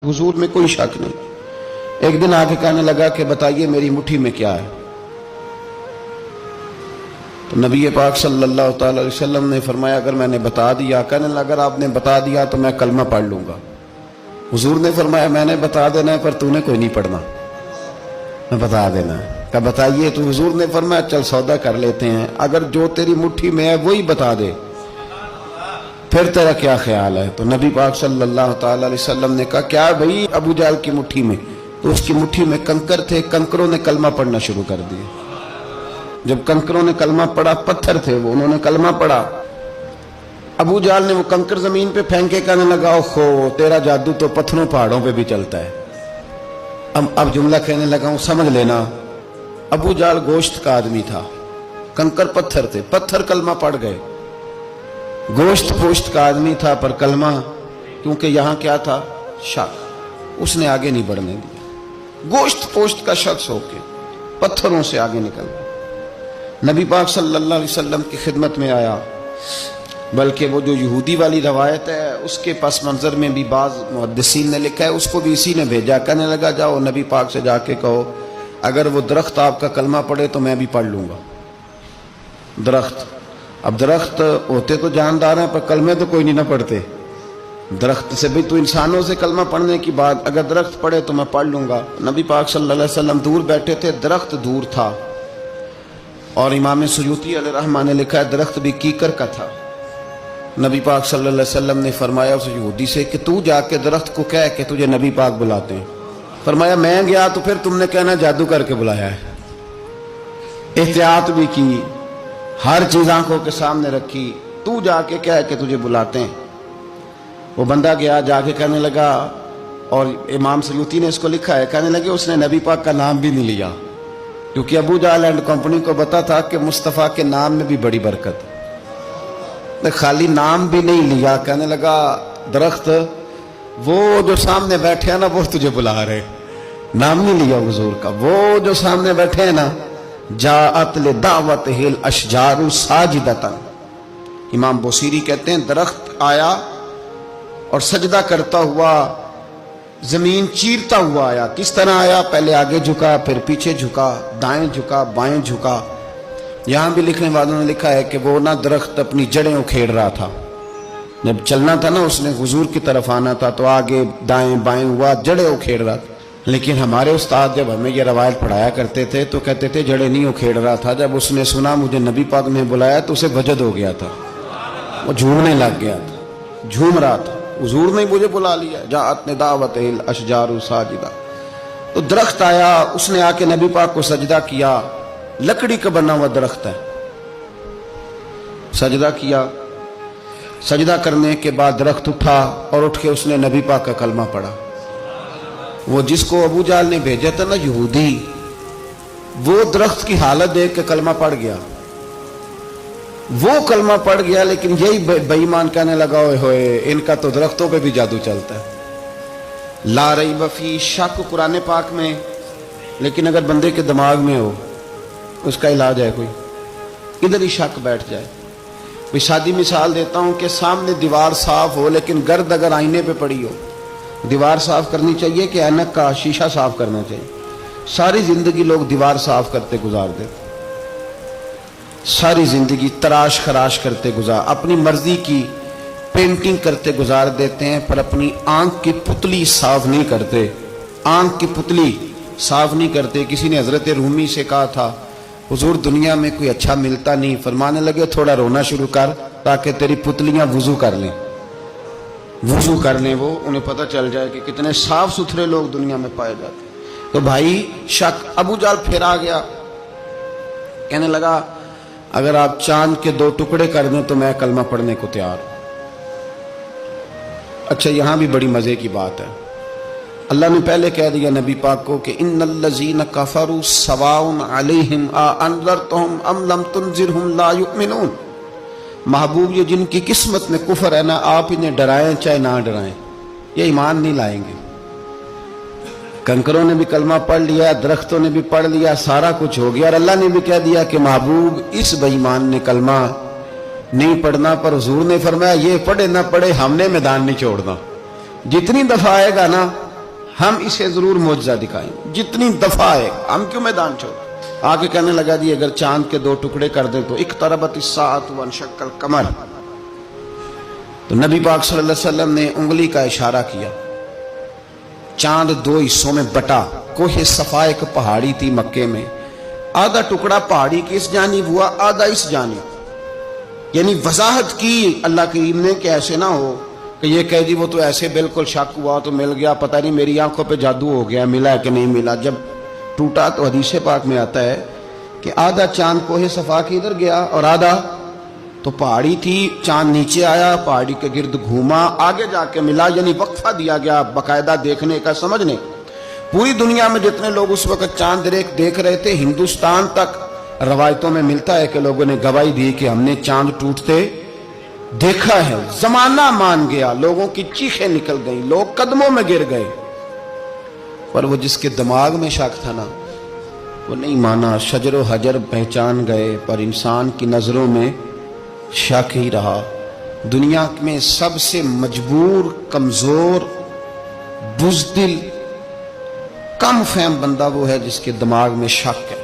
हुजूर में कोई शक नहीं। एक दिन आके कहने लगा कि बताइए मेरी मुट्ठी में क्या है। तो नबी पाक सल्लल्लाहु अलैहि वसल्लम ने फरमाया अगर मैंने बता दिया, कहने लगा अगर आपने बता दिया तो मैं कलमा पढ़ लूंगा। हुजूर ने फरमाया मैंने बता देना है पर तूने कोई नहीं पढ़ना, मैं बता देना है। कहा बताइए। तो हुजूर ने फरमाया चल सौदा कर लेते हैं, अगर जो तेरी मुट्ठी में है वही बता दे फिर तेरा क्या ख्याल है। तो नबी पाक सल्लल्लाहु अलैहि वसल्लम ने कहा क्या भाई अबू जाल की मुट्ठी में? तो उसकी मुट्ठी में कंकर थे, कंकरों ने कलमा पढ़ना शुरू कर दिया। जब कंकरों ने कलमा पढ़ा, पत्थर थे वो, उन्होंने कलमा पढ़ा। अबू जाल ने वो कंकर जमीन पे फेंके, कहने लगा ओहो तेरा जादू तो पत्थरों पहाड़ों पे भी चलता है। अब जुमला कहने लगा हूं समझ लेना। अबू जाल गोश्त का आदमी था, कंकर पत्थर थे, पत्थर कलमा पढ़ गए। गोश्त पोश्त का आदमी था पर कलमा, क्योंकि यहां क्या था शक, उसने आगे नहीं बढ़ने दिया। गोश्त पोश्त का शख्स होके पत्थरों से आगे निकल गया। नबी पाक सल्लल्लाहु अलैहि वसल्लम की खिदमत में आया। बल्कि वो जो यहूदी वाली रवायत है उसके पस मंजर में भी बाज मुहद्दिसीन ने लिखा है, उसको भी इसी ने भेजा। कहने लगा जाओ नबी पाक से जाके कहो अगर वो दरख्त आपका कलमा पढ़े तो मैं भी पढ़ लूंगा। दरख्त, अब दरख्त होते तो जानदार हैं पर कलमे तो कोई नहीं ना पढ़ते। दरख्त से भी तो इंसानों से कलमा पढ़ने की बात, अगर दरख्त पढ़े तो मैं पढ़ लूंगा। नबी पाक सल्लल्लाहु अलैहि वसल्लम दूर बैठे थे, दरख्त दूर था। और इमाम सुयूती अलैहिर्रहमा ने लिखा है दरख्त भी कीकर का था। नबी पाक सल्लल्लाहु अलैहि वसल्लम ने फरमाया उस यहूदी से कि तू जाके दरख्त को कह के तुझे नबी पाक बुलाते हैं। फरमाया मैं गया तो फिर तुमने कहना जादू करके बुलाया है। एहतियात भी की, हर चीज आंखों के सामने रखी, तू जाके कह के तुझे बुलाते हैं। वो बंदा गया, जाके कहने लगा, और इमाम सयूती ने इसको लिखा है, कहने लगे उसने नबी पाक का नाम भी नहीं लिया, क्योंकि अबू जाल एंड कंपनी को पता था कि मुस्तफ़ा के नाम में भी बड़ी बरकत है। खाली नाम भी नहीं लिया, कहने लगा दरख्त वो जो सामने बैठे हैं ना वो तुझे बुला रहे, नाम नहीं लिया हुजूर का। वो जो सामने बैठे हैं ना जाअत ले दावत हिल अशजारु साजिदतन। इमाम बोसीरी कहते हैं दरख्त आया और सजदा करता हुआ, जमीन चीरता हुआ आया। किस तरह आया? पहले आगे झुका, फिर पीछे झुका, दाएं झुका, बाएं झुका। यहां भी लिखने वालों ने लिखा है कि वो ना दरख्त अपनी जड़ें उखेड़ रहा था। जब चलना था ना उसने हुजूर की तरफ आना था तो आगे दाएं बाएं हुआ, जड़ें उखेड़ रहा था। लेकिन हमारे उस्ताद जब हमें ये रवायत पढ़ाया करते थे तो कहते थे जड़ें नहीं उखेड़ रहा था। जब उसने सुना मुझे नबी पाक ने बुलाया तो उसे वजद हो गया था, वो झूमने लग गया था, झूम रहा था। हुजूर ने मुझे बुला लिया, जाअत ने दावत हिल अशजारु साजिदा। तो दरख्त आया, उसने आके नबी पाक को सजदा किया। लकड़ी का बना हुआ दरख्त है, सजदा किया। सजदा करने के बाद दरख्त उठा और उठ के उसने नबी पाक का कलमा पढ़ा। वो जिसको अबू जाल ने भेजा था ना यहूदी, वो दरख्त की हालत देख के कलमा पढ़ गया। वो कलमा पढ़ गया, लेकिन यही बेईमान कहने लगा ओए होए इनका तो दरख्तों पे भी जादू चलता है। ला रैब फी, शक कुरान पाक में, लेकिन अगर बंदे के दिमाग में हो उसका इलाज है कोई, इधर ही शक बैठ जाए। भाई शादी मिसाल देता हूं कि सामने दीवार साफ हो लेकिन गर्द अगर आईने पे पड़ी हो, दीवार साफ करनी चाहिए कि ऐनक का शीशा साफ करना चाहिए? सारी जिंदगी लोग दीवार साफ करते गुजार देते, सारी जिंदगी तराश खराश करते गुजार, अपनी मर्जी की पेंटिंग करते गुजार देते हैं, पर अपनी आंख की पुतली साफ नहीं करते। आंख की पुतली साफ नहीं करते। किसी ने हजरत रूमी से कहा था हुजूर दुनिया में कोई अच्छा मिलता नहीं, फरमाने लगे थोड़ा रोना शुरू कर ताकि तेरी पुतलियां वुजू कर लें, वुजू कर लें। वो उन्हें पता चल जाए कि कितने साफ सुथरे लोग दुनिया में पाए जाते। तो भाई शक, अबू जाल फिर आ गया, कहने लगा अगर आप चांद के 2 टुकड़े कर दें तो मैं कलमा पढ़ने को तैयार हूं। अच्छा यहां भी बड़ी मजे की बात है, अल्लाह ने पहले कह दिया नबी पाक को कि इन्नल्लज़ीना कफरू सवाउन अलैहिम आ अनज़रतहुम अम लम तुनज़िरहुम ला युमिनून। महबूब ये जिनकी किस्मत में कुफर है ना, आप इन्हें डराएं चाहे ना डराएं, ये ईमान नहीं लाएंगे। कंकरों ने भी कलमा पढ़ लिया, दरख्तों ने भी पढ़ लिया, सारा कुछ हो गया, और अल्लाह ने भी कह दिया कि महबूब इस बेईमान ने कलमा नहीं पढ़ना। पर हुजूर ने फरमाया ये पढ़े ना पढ़े हमने मैदान नहीं छोड़ना। जितनी दफा आएगा ना ہم اسے ضرور معجزہ دکھائیں گے. جتنی دفعہ ہے ہم کیوں میدان چھوڑ. آگے کہنے لگا جی اگر چاند کے 2 ٹکڑے کر دیں تو اقتربت الساعۃ وانشق القمر. تو نبی پاک صلی اللہ علیہ وسلم نے انگلی کا اشارہ کیا. چاند 2 حصوں میں بٹا. کوہ صفا ایک پہاڑی تھی مکے میں، آدھا ٹکڑا پہاڑی کی اس جانب ہوا، آدھا اس جانب. یعنی وضاحت کی اللہ کریم نے کہ ایسے نہ ہو کہ یہ کہہ دی وہ تو ایسے بالکل شک ہوا تو مل گیا، پتہ نہیں میری آنکھوں پہ جادو ہو گیا، ملا ہے کہ نہیں ملا. جب ٹوٹا تو حدیث پاک میں آتا ہے کہ آدھا چاند کوہ صفا کی ادھر گیا اور آدھا تو پہاڑی تھی. چاند نیچے آیا، پہاڑی کے گرد گھوما، آگے جا کے ملا. یعنی وقفہ دیا گیا باقاعدہ دیکھنے کا، سمجھنے. پوری دنیا میں جتنے لوگ اس وقت چاند دیکھ رہے تھے، ہندوستان تک روایتوں میں ملتا ہے کہ لوگوں نے گواہی دی کہ ہم نے چاند ٹوٹتے دیکھا ہے. زمانہ مان گیا، لوگوں کی چیخیں نکل گئیں، لوگ قدموں میں گر گئے. پر وہ جس کے دماغ میں شک تھا نا، وہ نہیں مانا. شجر و حجر پہچان گئے پر انسان کی نظروں میں شک ہی رہا. دنیا میں سب سے مجبور، کمزور، بزدل، کم فہم بندہ وہ ہے جس کے دماغ میں شک ہے.